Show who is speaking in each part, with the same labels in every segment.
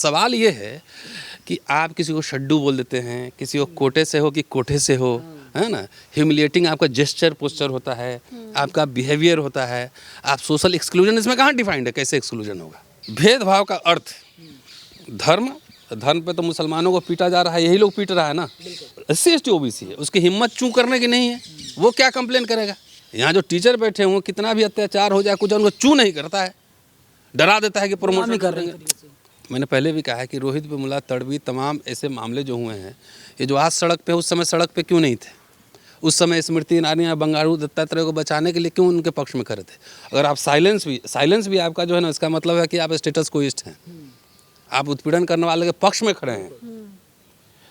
Speaker 1: सवाल ये है कि आप किसी को शड्डू बोल देते हैं, किसी को कोटे से हो कि कोठे से हो, है ना। ह्यूमिलिएटिंग आपका जेस्चर पोस्चर होता है, आपका बिहेवियर होता है। आप सोशल एक्सक्लूजन इसमें कहाँ डिफाइंड है, कैसे एक्सक्लूजन होगा। भेदभाव का अर्थ धर्म पे तो मुसलमानों को पीटा जा रहा है, यही लोग पीट रहा है ना। SC ST OBC है, उसकी हिम्मत चूं करने की नहीं है, वो क्या कंप्लेन करेगा। यहाँ जो टीचर बैठे हों, कितना भी अत्याचार हो जाए, कुछ उनको चूं नहीं करता है, डरा देता है कि प्रमोशन कर रहे हैं। मैंने पहले भी कहा है कि रोहित वेमुला, तड़वी, तमाम ऐसे मामले जो हुए हैं, ये जो आज सड़क पे, उस समय सड़क पे क्यों नहीं थे। उस समय स्मृति ईरानी या बंगारू दत्तात्रेय को बचाने के लिए क्यों उनके पक्ष में खड़े थे। अगर आप साइलेंस भी आपका जो है ना, इसका मतलब है कि आप स्टेटस कोइस्ट हैं, आप उत्पीड़न करने वाले के पक्ष में खड़े हैं।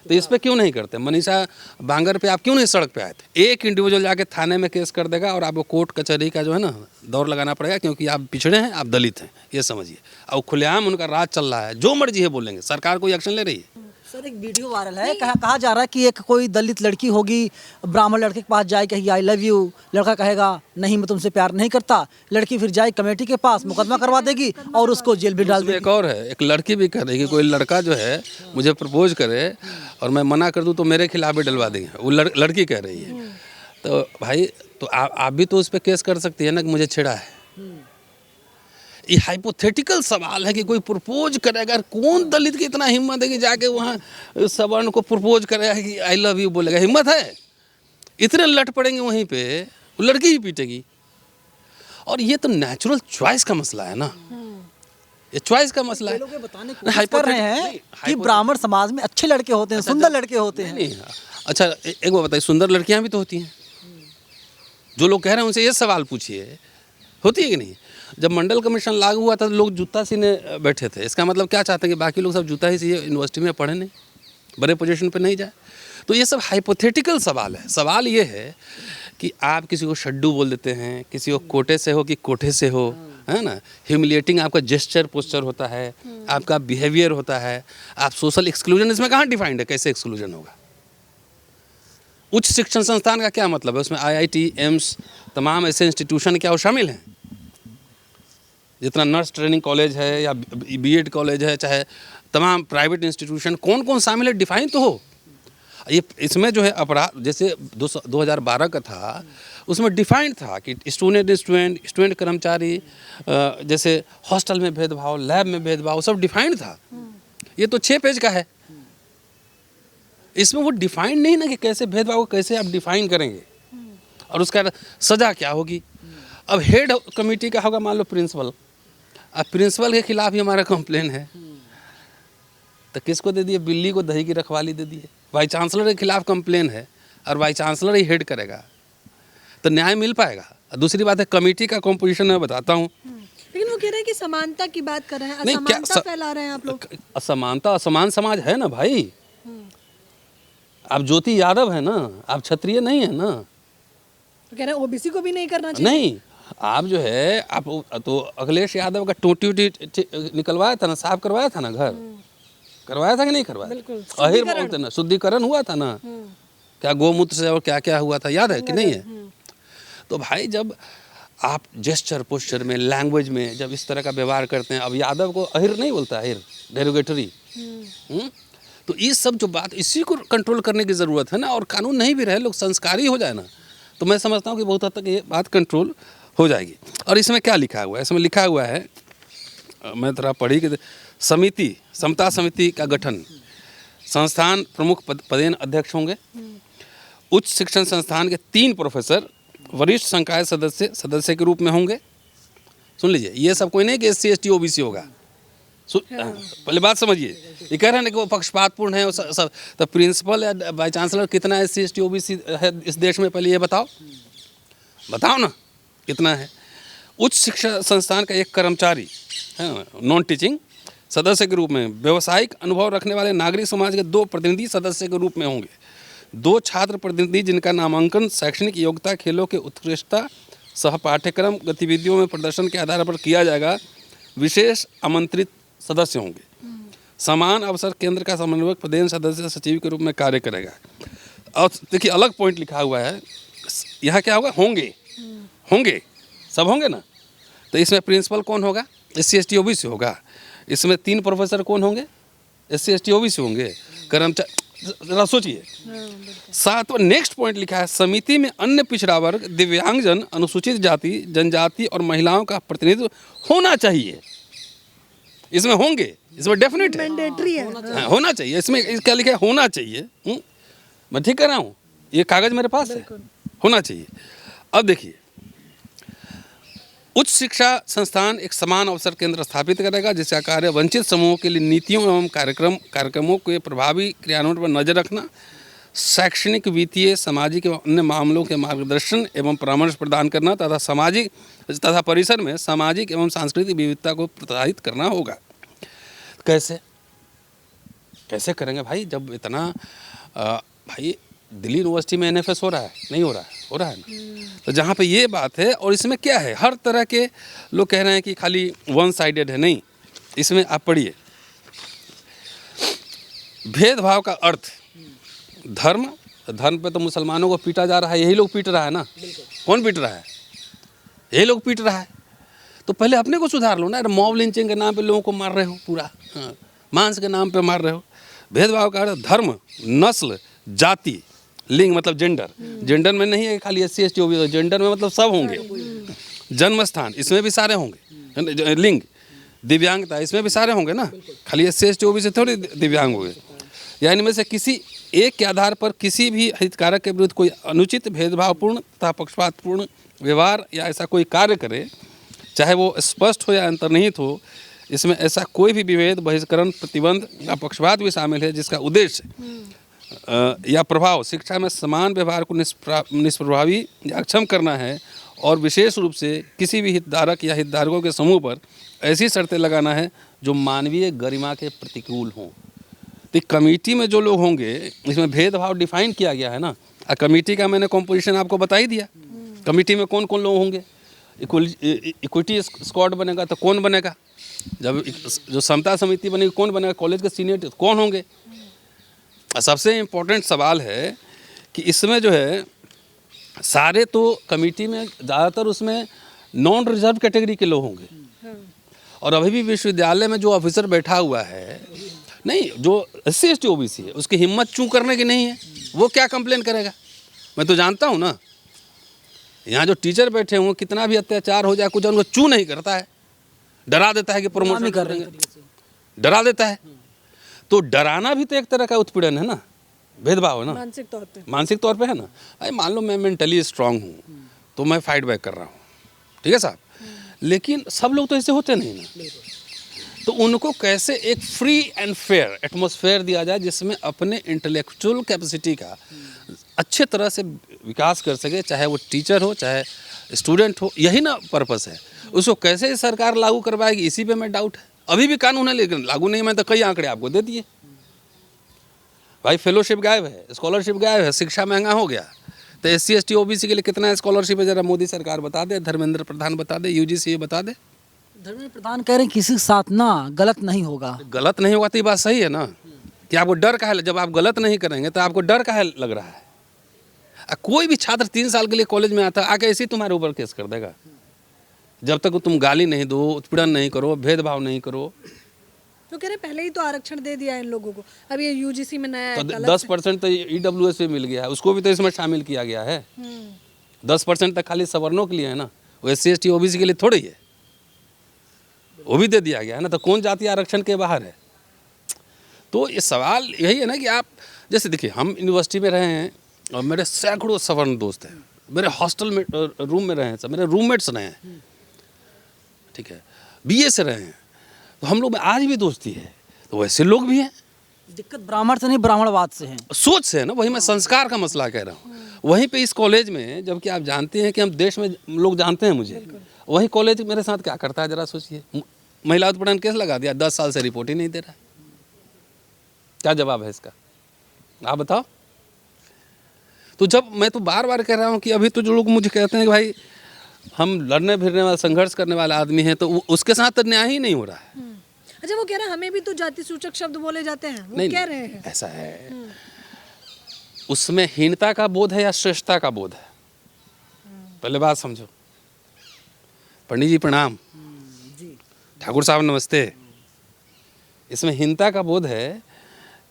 Speaker 1: तो इस पे क्यों नहीं करते। मनीषा बांगर पे आप क्यों नहीं सड़क पे आए थे। एक इंडिविजुअल जाके थाने में केस कर देगा और आपको कोर्ट कचहरी का जो है ना दौर लगाना पड़ेगा, क्योंकि आप पिछड़े हैं, आप दलित हैं, ये समझिए। और खुलेआम उनका राज चल रहा है, जो मर्जी है बोलेंगे, सरकार कोई एक्शन ले रही है।
Speaker 2: सर एक वीडियो वायरल है, कहा जा रहा है कि एक कोई दलित लड़की होगी, ब्राह्मण लड़के के पास जाए, कहेगी आई लव यू, लड़का कहेगा नहीं मैं तुमसे प्यार नहीं करता, लड़की फिर जाए कमेटी के पास, मुकदमा करवा देगी और उसको जेल भी डाल देगी।
Speaker 1: एक और है, एक लड़की भी कह रही है कि कोई लड़का जो है मुझे प्रपोज करे और मैं मना कर दूं तो मेरे खिलाफ भी डलवा देंगे, वो लड़की कह रही है। तो भाई तो आप भी तो उस पर केस कर सकती है ना कि मुझे छेड़ा है। ये हाइपोथेटिकल सवाल है कि कोई प्रपोज करेगा, कौन दलित की इतना हिम्मत है कि जाके वहाँ सवर्ण को प्रपोज करेगा कि आई लव यू बोलेगा। हिम्मत है, इतने लट पड़ेंगे वहीं पे, वो लड़की ही पीटेगी। और ये तो नेचुरल चॉइस का मसला है ना, ये चॉइस का मसला है।
Speaker 2: लोग बताने की कोशिश कर रहे हैं कि ब्राह्मण समाज में अच्छे लड़के होते हैं, सुंदर लड़के होते हैं।
Speaker 1: नहीं, अच्छा एक बात बताइए, सुंदर लड़कियां भी तो होती हैं। जो लोग कह रहे हैं उनसे ये सवाल पूछिए, होती है कि नहीं। जब मंडल कमीशन लागू हुआ था तो लोग जूता सीने बैठे थे। इसका मतलब क्या चाहते हैं कि बाकी लोग सब जूता ही सीए, यूनिवर्सिटी में पढ़े नहीं, बड़े पोजीशन पे नहीं जाए। तो ये सब हाइपोथेटिकल सवाल है। सवाल ये है कि आप किसी को शड्डू बोल देते हैं, किसी को कोटे से हो कि कोठे से हो, है ना। ह्यूमिलिएटिंग आपका जेस्चर पोस्चर होता है, आपका बिहेवियर होता है। आप सोशल एक्सक्लूजन इसमें कहाँ डिफाइंड है, कैसे एक्सक्लूजन होगा। उच्च शिक्षण संस्थान का क्या मतलब है, उसमें IIT, एम्स, तमाम ऐसे इंस्टीट्यूशन क्या वो शामिल हैं। जितना नर्स ट्रेनिंग कॉलेज है या BEd कॉलेज है, चाहे तमाम प्राइवेट इंस्टीट्यूशन, कौन कौन शामिल है, डिफाइन तो हो। ये इसमें जो है अपराध जैसे 2012 का था, उसमें डिफाइंड था कि स्टूडेंट कर्मचारी, जैसे हॉस्टल में भेदभाव, लैब में भेदभाव, सब डिफाइंड था। ये तो 6 पेज का है, इसमें वो डिफाइंड नहीं ना कि कैसे भेदभाव को कैसे आप डिफाइन करेंगे और उसका सज़ा क्या होगी। अब हेड कमेटी का होगा मान लो प्रिंसिपल, अब प्रिंसिपल के खिलाफ ही हमारा कंप्लेन है, तो किसको दे दिए, बिल्ली को दही की रखवाली दे दिए। वाइस चांसलर के खिलाफ कंप्लेन है और वाइस चांसलर ही हेड करेगा, तो न्याय मिल पाएगा। दूसरी बात है कमेटी का कॉम्पोजिशन मैं बताता हूँ।
Speaker 3: लेकिन वो कह रहे हैं कि समानता की बात कर रहे हैं, असमानता फैला रहे हैं आप लोग।
Speaker 1: असमानता, असमान समाज है ना भाई। आप ज्योति यादव है ना, आप क्षत्रिय नहीं है ना।
Speaker 3: तो कह रहे हैं OBC को भी नहीं करना चाहिए।
Speaker 1: नहीं, आप जो है आप तो अखिलेश यादव का टोटी निकलवाया था ना, साफ करवाया था ना, घर करवाया था कि नहीं करवाया। अहिर बोलते ना, शुद्धिकरण हुआ था ना, क्या गोमूत्र से और क्या क्या हुआ था, याद है कि नहीं है। तो भाई जब आप जेस्चर पोस्चर में, लैंग्वेज में जब इस तरह का व्यवहार करते हैं, अब यादव को अहिर नहीं बोलता, अहिर डेरोगेटरी। तो ये सब जो बात, इसी को कंट्रोल करने की ज़रूरत है ना। और कानून नहीं भी रहे, लोग संस्कारी हो जाए ना, तो मैं समझता हूँ कि बहुत हद तक ये बात कंट्रोल हो जाएगी। और इसमें क्या लिखा हुआ है, इसमें लिखा हुआ है, मैं थोड़ा पढ़ी कि समिति, समता समिति का गठन, संस्थान प्रमुख पदेन अध्यक्ष होंगे, उच्च शिक्षण संस्थान के 3 प्रोफेसर वरिष्ठ संकाय सदस्य के रूप में होंगे। सुन लीजिए, ये सब कोई नहीं कि SC ST OBC होगा। पहले बात समझिए, ये कह रहे हैं कि वो पक्षपातपूर्ण है सब। तो प्रिंसिपल या वाइस चांसलर कितना SC ST OBC है इस देश में, पहले ये बताओ ना कितना है। उच्च शिक्षा संस्थान का एक कर्मचारी है नॉन टीचिंग सदस्य के रूप में, व्यवसायिक अनुभव रखने वाले नागरिक समाज के 2 प्रतिनिधि सदस्य के रूप में होंगे, 2 छात्र प्रतिनिधि जिनका नामांकन शैक्षणिक योग्यता, खेलों के उत्कृष्टता, सह पाठ्यक्रम गतिविधियों में प्रदर्शन के आधार पर किया जाएगा, विशेष आमंत्रित सदस्य होंगे। समान अवसर केंद्र का समन्वयक प्रदेश सदस्य सचिव के रूप में कार्य करेगा। और देखिए अलग पॉइंट लिखा हुआ है, यहाँ क्या होगा, होंगे सब होंगे ना। तो इसमें प्रिंसिपल कौन होगा, SC ST OBC होगा। इसमें 3 प्रोफेसर कौन होंगे, SC ST OBC होंगे, कर्मचारी, जरा सोचिए। 7वां नेक्स्ट पॉइंट लिखा है, समिति में अन्य पिछड़ा वर्ग, दिव्यांगजन, अनुसूचित जाति, जनजाति और महिलाओं का प्रतिनिधित्व होना चाहिए। इसमें होंगे, इसमें डेफिनेट है,
Speaker 3: मैंडेटरी है।
Speaker 1: हाँ, होना चाहिए। इसमें क्या लिखा है, होना चाहिए। मैं ठीक कह रहा हूँ, ये कागज मेरे पास है, होना चाहिए। अब देखिए, उच्च शिक्षा संस्थान एक समान अवसर केंद्र स्थापित करेगा जिसका कार्य वंचित समूहों के लिए नीतियों एवं कार्यक्रमों के प्रभावी क्रियान्वयन पर नजर रखना, शैक्षणिक, वित्तीय, सामाजिक एवं अन्य मामलों के मार्गदर्शन एवं परामर्श प्रदान करना तथा परिसर में सामाजिक एवं सांस्कृतिक विविधता को प्रोत्साहित करना होगा। कैसे करेंगे भाई, जब इतना भाई दिल्ली यूनिवर्सिटी में NFS हो रहा है, नहीं हो रहा है, हो रहा है ना। तो जहाँ पे ये बात है, और इसमें क्या है, हर तरह के लोग कह रहे हैं कि खाली वन साइडेड है, नहीं। इसमें आप पढ़िए, भेदभाव का अर्थ, धर्म पे तो मुसलमानों को पीटा जा रहा है, यही लोग पीट रहा है ना। कौन पीट रहा है? यही लोग पीट रहा है। तो पहले अपने को सुधार लो ना। मॉब लिंचिंग के नाम पे लोगों को मार रहे हो, पूरा मांस के नाम पे मार रहे हो। भेदभाव का अर्थ धर्म, नस्ल, जाति, लिंग मतलब जेंडर में नहीं है खाली SC ST OBC, जेंडर में मतलब सब होंगे। जन्म स्थान, इसमें भी सारे होंगे। लिंग, दिव्यांगता, इसमें भी सारे होंगे ना, खाली SC ST OBC थोड़ी दिव्यांग होंगे। या इनमें से किसी एक के आधार पर किसी भी हितधारक के विरुद्ध कोई अनुचित, भेदभावपूर्ण तथा पक्षपातपूर्ण व्यवहार या ऐसा कोई कार्य करे, चाहे वो स्पष्ट हो या अंतर्निहित हो, इसमें ऐसा कोई भी विभेद, बहिष्करण, प्रतिबंध या पक्षपात भी शामिल है जिसका उद्देश्य या प्रभाव शिक्षा में समान व्यवहार को निष्प्रभावी या अक्षम करना है, और विशेष रूप से किसी भी हितधारक या हितधारकों के समूह पर ऐसी शर्तें लगाना है जो मानवीय गरिमा के प्रतिकूल हों। तो कमेटी में जो लोग होंगे, इसमें भेदभाव डिफाइन किया गया है ना। कमेटी का मैंने कॉम्पोजिशन आपको बता ही दिया। कमेटी में कौन कौन लोग होंगे, इक्विटी स्क्वाड बनेगा तो कौन बनेगा, जब जो समता समिति बनेगी कौन बनेगा, कॉलेज के सीनियर कौन होंगे। सबसे इम्पोर्टेंट सवाल है कि इसमें जो है सारे तो कमेटी में ज़्यादातर उसमें नॉन रिजर्व कैटेगरी के लोग होंगे। और अभी भी विश्वविद्यालय में जो ऑफिसर बैठा हुआ है, नहीं, जो SC ST OBC है, उसकी हिम्मत चूं करने की नहीं है, वो क्या कंप्लेन करेगा। मैं तो जानता हूँ ना, यहाँ जो टीचर बैठे हुए कितना भी अत्याचार हो जाए, कुछ उनको चूं नहीं करता है, डरा देता है कि प्रमोशन कर देंगे, डरा देता है। तो डराना भी तो एक तरह का उत्पीड़न है ना, भेदभाव है ना, मानसिक तौर पे है ना। अरे मान लो मैं मेंटली स्ट्रांग हूँ तो मैं फाइट बैक कर रहा हूँ, ठीक है साहब, लेकिन सब लोग तो ऐसे होते नहीं ना। तो उनको कैसे एक फ्री एंड फेयर एटमॉस्फेयर दिया जाए जिसमें अपने इंटेलेक्चुअल कैपेसिटी का अच्छे तरह से विकास कर सके, चाहे वो टीचर हो चाहे स्टूडेंट हो, यही ना पर्पस है। उसको कैसे सरकार लागू करवाएगी, इसी पे मैं डाउट है। अभी भी कानून है लेकिन लागू नहीं। मैं तो कई आंकड़े आपको दे दिए भाई, फेलोशिप गायब है, स्कॉलरशिप गायब है, शिक्षा महंगा हो गया। तो SC ST OBC के लिए कितना स्कॉलरशिप है, जरा मोदी सरकार बता दे, धर्मेंद्र प्रधान बता दे, UGC बता दे।
Speaker 2: धर्मेंद्र प्रधान कह रहे हैं किसी के साथ ना गलत नहीं होगा।
Speaker 1: गलत नहीं होगा तो ये बात सही है ना, कि आपको डर का है। जब आप गलत नहीं करेंगे तो आपको डर का है लग रहा है। कोई भी छात्र 3 साल के लिए कॉलेज में आता है, आके ऐसे ही तुम्हारे ऊपर केस कर देगा। जब तक तुम गाली नहीं दो, उत्पीड़न नहीं करो, भेदभाव नहीं करो।
Speaker 3: तो कह रहे पहले ही तो आरक्षण दे दिया इन लोगों को, अब ये UGC में नया
Speaker 1: तो 10% तो EWS पे मिल गया है, उसको भी तो इसमें शामिल किया गया है। 10% तक खाली सवर्णों के लिए है ना, वो SC ST OBC के लिए थोड़ी है, वो भी दे दिया गया है ना। तो कौन जाति आरक्षण के बाहर है। तो ये सवाल यही है ना कि आप जैसे देखिए, हम यूनिवर्सिटी में रहे हैं और मेरे सैकड़ों सवर्ण दोस्त हैं, मेरे हॉस्टल में रूम में रहे हैं, सब मेरे रूममेट्स रहे हैं, ठीक है, BA से रहे हैं, तो हम लोग में आज भी दोस्ती है। तो वैसे लोग भी हैं।
Speaker 2: दिक्कत ब्राह्मण से नहीं, ब्राह्मणवाद से है,
Speaker 1: सोच से है ना। वही मैं संस्कार का मसला कह रहा हूँ। वहीं पे इस कॉलेज में, जबकि आप जानते हैं कि हम देश में लोग जानते हैं मुझे, वही कॉलेज मेरे साथ क्या करता है, जरा सोचिए। महिला उत्पीड़न केस लगा दिया, 10 साल से रिपोर्ट ही नहीं दे रहा। क्या जवाब है इसका, आप बताओ। तो जब मैं तो बार बार कह रहा हूँ कि अभी तो जो लोग मुझे कहते हैं कि भाई हम लड़ने भिड़ने वाला, संघर्ष करने वाला आदमी है, तो उसके साथ तो न्याय ही नहीं हो रहा है।
Speaker 3: अच्छा, वो कह रहे हैं हमें भी तो जाति सूचक शब्द बोले जाते हैं, वो
Speaker 1: नहीं,
Speaker 3: कह रहे हैं
Speaker 1: ऐसा है। उसमें हीनता का बोध है या श्रेष्ठता का बोध है, पहले बात समझो। पंडित जी प्रणाम। ठाकुर साहब नमस्ते। इसमें हीनता का बोध है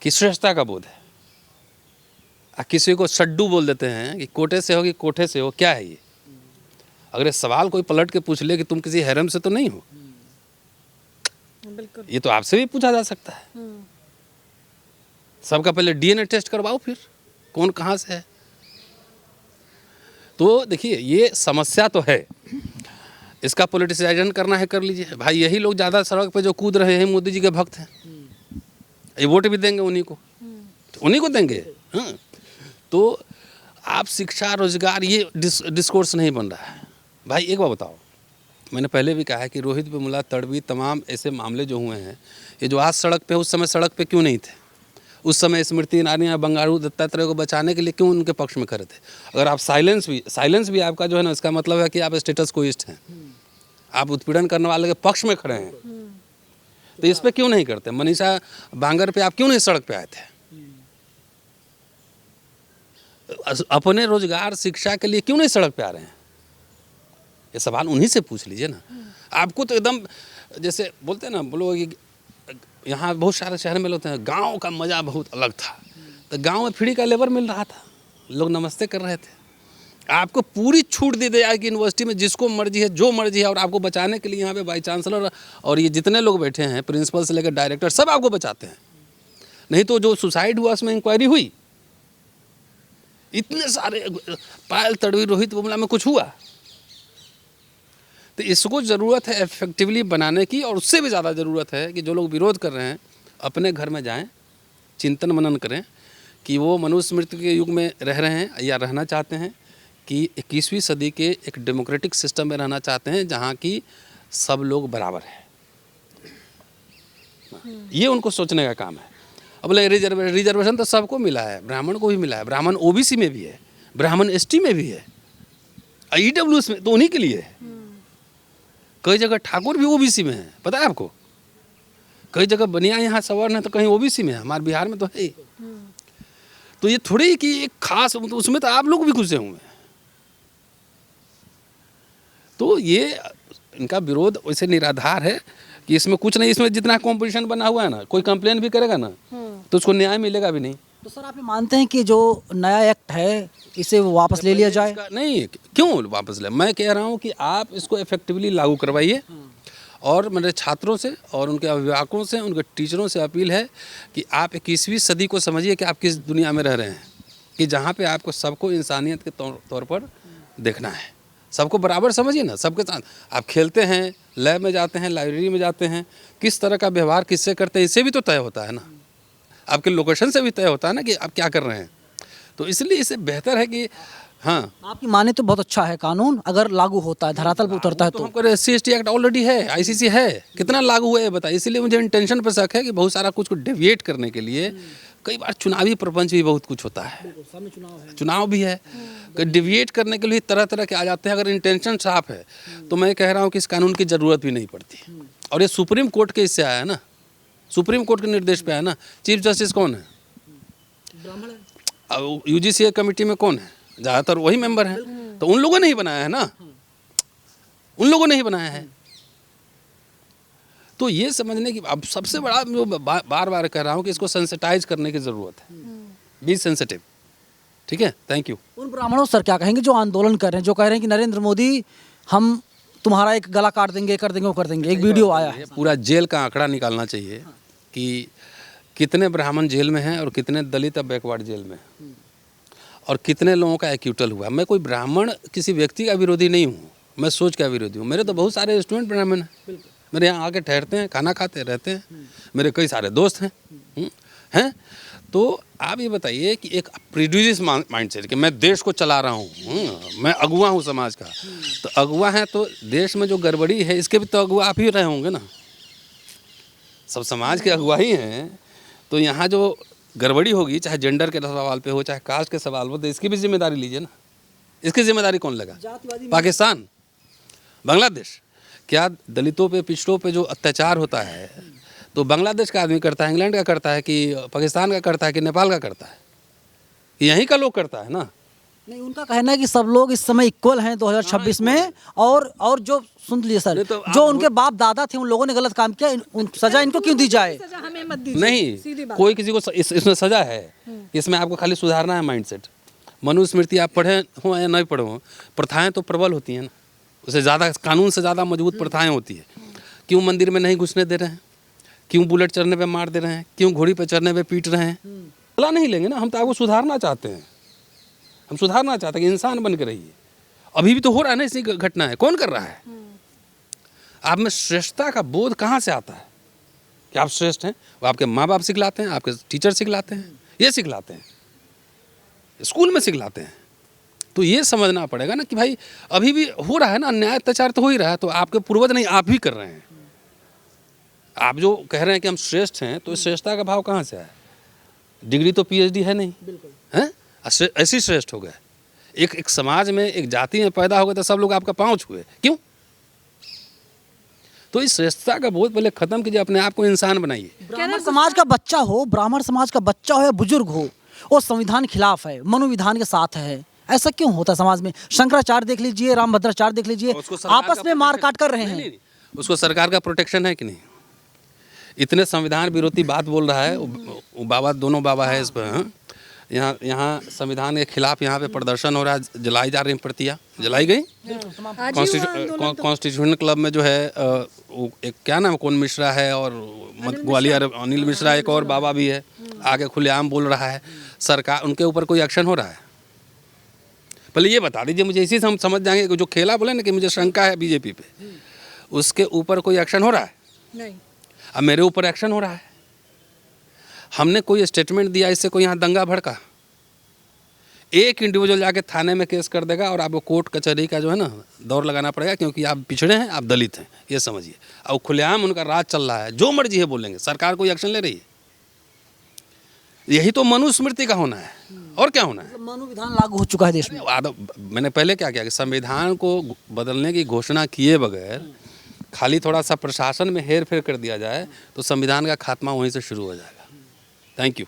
Speaker 1: कि श्रेष्ठता का बोध है। किसी को सड्डू बोल देते हैं कि कोटे से हो कि कोठे से हो, क्या है ये? अगर ये सवाल कोई पलट के पूछ ले कि तुम किसी हैरम से तो नहीं हो,
Speaker 3: बिल्कुल।
Speaker 1: ये तो आपसे भी पूछा जा सकता है। सबका पहले डीएनए टेस्ट करवाओ, फिर कौन कहाँ से है। तो देखिए ये समस्या तो है, इसका पॉलिटिसाइजेशन करना है कर लीजिए भाई। यही लोग ज़्यादा सड़क पे जो कूद रहे हैं मोदी जी के भक्त हैं, ये वोट भी देंगे उन्हीं को, तो उन्हीं को देंगे। हाँ, तो आप शिक्षा रोजगार ये डिस्कोर्स नहीं बन रहा है भाई। एक बात बताओ, मैंने पहले भी कहा है कि रोहित वेमुला, तड़वी, तमाम ऐसे मामले जो हुए हैं, ये जो आज सड़क पे, उस समय सड़क पे क्यों नहीं थे? उस समय स्मृति ईरानी या बंगारू दत्तात्रेय को बचाने के लिए क्यों उनके पक्ष में खड़े थे? अगर आप साइलेंस भी आपका जो है ना, इसका मतलब है कि आप स्टेटस कोइस्ट हैं, आप उत्पीड़न करने वाले के पक्ष में खड़े हैं। तो इस पे क्यों नहीं करते? मनीषा बांगर पे आप क्यों नहीं सड़क पे आए थे? अपने रोजगार शिक्षा के लिए क्यों नहीं सड़क पे आ रहे हैं? ये सवाल उन्हीं से पूछ लीजिए ना। आपको तो एकदम जैसे बोलते हैं ना, बोलो कि यहाँ बहुत सारे शहर में होते हैं, गांव का मज़ा बहुत अलग था। तो गांव में फ्री का लेबर मिल रहा था, लोग नमस्ते कर रहे थे। आपको पूरी छूट दे दिया कि यूनिवर्सिटी में जिसको मर्जी है, जो मर्जी है, और आपको बचाने के लिए यहाँ पे वाइस चांसलर और ये जितने लोग बैठे हैं, प्रिंसिपल से लेकर डायरेक्टर, सब आपको बचाते हैं। नहीं तो जो सुसाइड हुआ उसमें इंक्वायरी हुई, इतने सारे पायल, तड़वी, रोहित वेमुला में कुछ हुआ? तो इसको ज़रूरत है इफेक्टिवली बनाने की, और उससे भी ज़्यादा ज़रूरत है कि जो लोग विरोध कर रहे हैं अपने घर में जाएं, चिंतन मनन करें कि वो मनुस्मृति के युग में रह रहे हैं या रहना चाहते हैं, कि 21वीं सदी के एक डेमोक्रेटिक सिस्टम में रहना चाहते हैं जहाँ की सब लोग बराबर है। ये उनको सोचने का काम है। अब रिजर्वेशन तो सबको मिला है, ब्राह्मण को भी मिला है, ब्राह्मण ओबीसी में भी है, ब्राह्मण एसटी में भी है, ईडब्ल्यूएस में तो उन्हीं के लिए है। कई जगह ठाकुर भी ओबीसी में है, पता है आपको? कई जगह बनिया यहाँ सवर्ण है तो कहीं ओबीसी में है, हमारे बिहार में तो है। तो ये थोड़ी कि एक खास, तो उसमें तो आप लोग भी घुसे हुए हैं। तो ये इनका विरोध वैसे निराधार है कि इसमें कुछ नहीं, इसमें जितना कॉम्पिटिशन बना हुआ है ना, कोई कंप्लेन भी करेगा ना तो उसको न्याय मिलेगा भी नहीं।
Speaker 2: तो सर आप ये मानते हैं कि जो नया एक्ट है इसे वो वापस ले लिया जाए?
Speaker 1: नहीं, क्यों वापस ले? मैं कह रहा हूँ कि आप इसको इफेक्टिवली लागू करवाइए। और मेरे छात्रों से और उनके अभिभावकों से, उनके टीचरों से अपील है कि आप 21वीं सदी को समझिए कि आप किस दुनिया में रह रहे हैं, कि जहाँ पे आपको सबको इंसानियत के तौर पर देखना है। सबको बराबर समझिए ना, सबके साथ आप खेलते हैं, लैब में जाते हैं, लाइब्रेरी में जाते हैं, किस तरह का व्यवहार किससे करते हैं, इससे भी तो तय होता है ना। आपके लोकेशन से भी तय होता है ना कि आप क्या कर रहे हैं। तो इसलिए इससे बेहतर है कि हाँ,
Speaker 2: आपकी माने तो बहुत अच्छा है कानून, अगर लागू होता है, धरातल पर उतरता है तो।
Speaker 1: हमको SC/ST एक्ट ऑलरेडी है, ICC है, कितना लागू हुआ है बताइए। इसलिए मुझे इंटेंशन पर शक है कि बहुत सारा कुछ को डेविएट करने के लिए कई बार चुनावी प्रपंच भी बहुत कुछ होता है, चुनाव भी है, डिविएट करने के लिए तरह तरह के आ जाते हैं। अगर इंटेंशन साफ है तो मैं कह रहा हूँ कि इस कानून की ज़रूरत भी नहीं पड़ती। और ये सुप्रीम कोर्ट के इससे आया है ना, सुप्रीम कोर्ट के निर्देश पे आया ना। चीफ जस्टिस कौन है? UGC कमेटी में कौन है? ज़्यादातर वही मेंबर हैं। तो उन लोगों ने ही बनाया है ना, उन लोगों ने ही बनाया है। तो ये समझने की अब सबसे बड़ा जो बार बार कह रहा हूँ कि इसको सेंसिटाइज करने की ज़रूरत है। बी सेंसिटिव, ठीक है। Thank you.
Speaker 2: उन ब्राह्मणों सर क्या कहेंगे जो आंदोलन कर रहे हैं, जो कह रहे हैं कि नरेंद्र मोदी हम तुम्हारा एक गला काट देंगे, कर देंगे, वो कर देंगे। एक वीडियो आया है,
Speaker 1: पूरा जेल का आंकड़ा निकालना चाहिए कि कितने ब्राह्मण जेल में हैं और कितने दलित बैकवर्ड जेल में हैं, और कितने लोगों का एक्यूटल हुआ। मैं कोई ब्राह्मण किसी व्यक्ति का विरोधी नहीं हूँ, मैं सोच का विरोधी हूँ। मेरे तो बहुत सारे स्टूडेंट ब्राह्मण हैं, मेरे यहाँ आके ठहरते हैं, खाना खाते रहते हैं, मेरे कई सारे दोस्त हैं। तो आप ये बताइए कि एक प्रिजुडिस माइंडसेट कि मैं देश को चला रहा हूँ, मैं अगुआ हूँ समाज का, तो अगुआ है तो देश में जो गड़बड़ी है इसके भी तो अगुआ आप ही रहे होंगे ना। सब समाज के अगुआ ही हैं, तो यहाँ जो गड़बड़ी होगी, चाहे जेंडर के सवाल पे हो, चाहे कास्ट के सवाल हो, तो इसकी भी जिम्मेदारी लीजिए ना। इसकी जिम्मेदारी कौन लेगा? पाकिस्तान, बांग्लादेश? क्या दलितों पे, पिछड़ों पे जो अत्याचार होता है तो बांग्लादेश का आदमी करता है, इंग्लैंड का करता है, कि पाकिस्तान का करता है, कि नेपाल का करता है? यहीं का लोग करता है ना।
Speaker 2: नहीं, उनका कहना है कि सब लोग इस समय इक्वल हैं 2026 में, और जो सुन लीजिए सर,
Speaker 1: तो
Speaker 2: जो उनके बाप दादा थे उन लोगों ने गलत काम किया, सजा इनको क्यों दी जाए?
Speaker 3: सजा हमें मत दीजिए, सीधी
Speaker 1: नहीं,
Speaker 3: बात।
Speaker 1: कोई किसी को इसमें सजा है, इसमें आपको खाली सुधारना है माइंडसेट। मनुस्मृति आप पढ़े हो या नहीं पढ़े हो, प्रथाएं तो प्रबल होती हैं ना, उससे ज़्यादा कानून से ज़्यादा मजबूत प्रथाएं होती है। क्यों मंदिर में नहीं घुसने दे रहे हैं, क्यों बुलेट चढ़ने पे मार दे रहे हैं, क्यों घोड़ी पे चढ़ने पे पीट रहे हैं? बदला नहीं लेंगे ना, हम तो आपको सुधारना चाहते हैं, हम सुधारना चाहते हैं कि इंसान बन के रहिए। अभी भी तो हो रहा है ना, इसी घटना है, कौन कर रहा है? आप में श्रेष्ठता का बोध कहाँ से आता है कि आप श्रेष्ठ हैं? वो आपके माँ बाप सिखलाते हैं, आपके टीचर सिखलाते हैं, ये सिखलाते हैं, स्कूल में सिखलाते हैं। तो ये समझना पड़ेगा ना कि भाई अभी भी हो रहा है ना, अन्याय अत्याचार तो हो ही रहा है, तो आपके पूर्वज नहीं, आप भी कर रहे हैं। आप जो कह रहे हैं कि हम श्रेष्ठ हैं, तो इस श्रेष्ठता का भाव कहाँ से आया? डिग्री तो पीएचडी है नहीं, हैं? ऐसी श्रेष्ठ हो गए। एक समाज में, एक जाति में पैदा हो गए तो सब लोग आपका पाँव छुए, क्यों? तो इस श्रेष्ठता का बोध पहले खत्म कीजिए, अपने आप को इंसान बनाइए।
Speaker 2: ब्राह्मण समाज का बच्चा हो, ब्राह्मण समाज का बच्चा हो या बुजुर्ग हो, वो संविधान खिलाफ है, मनोविधान के साथ है, ऐसा क्यों होता है समाज में? शंकराचार्य देख लीजिए, रामभद्राचार्य देख लीजिए, आपस में मार काट कर रहे हैं।
Speaker 1: उसको सरकार का प्रोटेक्शन है कि नहीं? इतने संविधान विरोधी बात बोल रहा है वो बाबा, दोनों बाबा है इस पर। हाँ? यहाँ संविधान के खिलाफ यहाँ पे प्रदर्शन हो रहा है, जलाई जा रही प्रतियां, जलाई गई। कॉन्स्टिट्यूशन क्लब में जो है वो एक क्या नाम, कौन मिश्रा है, और ग्वालियर अनिल मिश्रा, एक और बाबा भी है, आगे खुलेआम बोल रहा है। सरकार, उनके ऊपर कोई एक्शन हो रहा है? पहले ये बता दीजिए मुझे, इसी से हम समझ जाएंगे। जो खेला बोले ना कि मुझे शंका है बीजेपी पे, उसके ऊपर कोई एक्शन हो रहा है?
Speaker 3: नहीं।
Speaker 1: अब मेरे ऊपर एक्शन हो रहा है। हमने कोई स्टेटमेंट दिया, इससे कोई यहाँ दंगा भड़का? एक इंडिविजुअल जाके थाने में केस कर देगा और आपको कोर्ट कचहरी का जो है ना दौर लगाना पड़ेगा, क्योंकि आप पिछड़े हैं, आप दलित हैं, ये समझिए। और खुलेआम उनका राज चल रहा है, जो मर्जी है बोलेंगे, सरकार कोई एक्शन ले रही है? यही तो मनुस्मृति का होना है, और क्या होना है?
Speaker 2: मनोविधान लागू हो चुका है देश में।
Speaker 1: मैंने पहले क्या किया कि संविधान को बदलने की घोषणा किए बगैर खाली थोड़ा सा प्रशासन में हेर फेर कर दिया जाए तो संविधान का खात्मा वहीं से शुरू हो जाएगा। Thank you.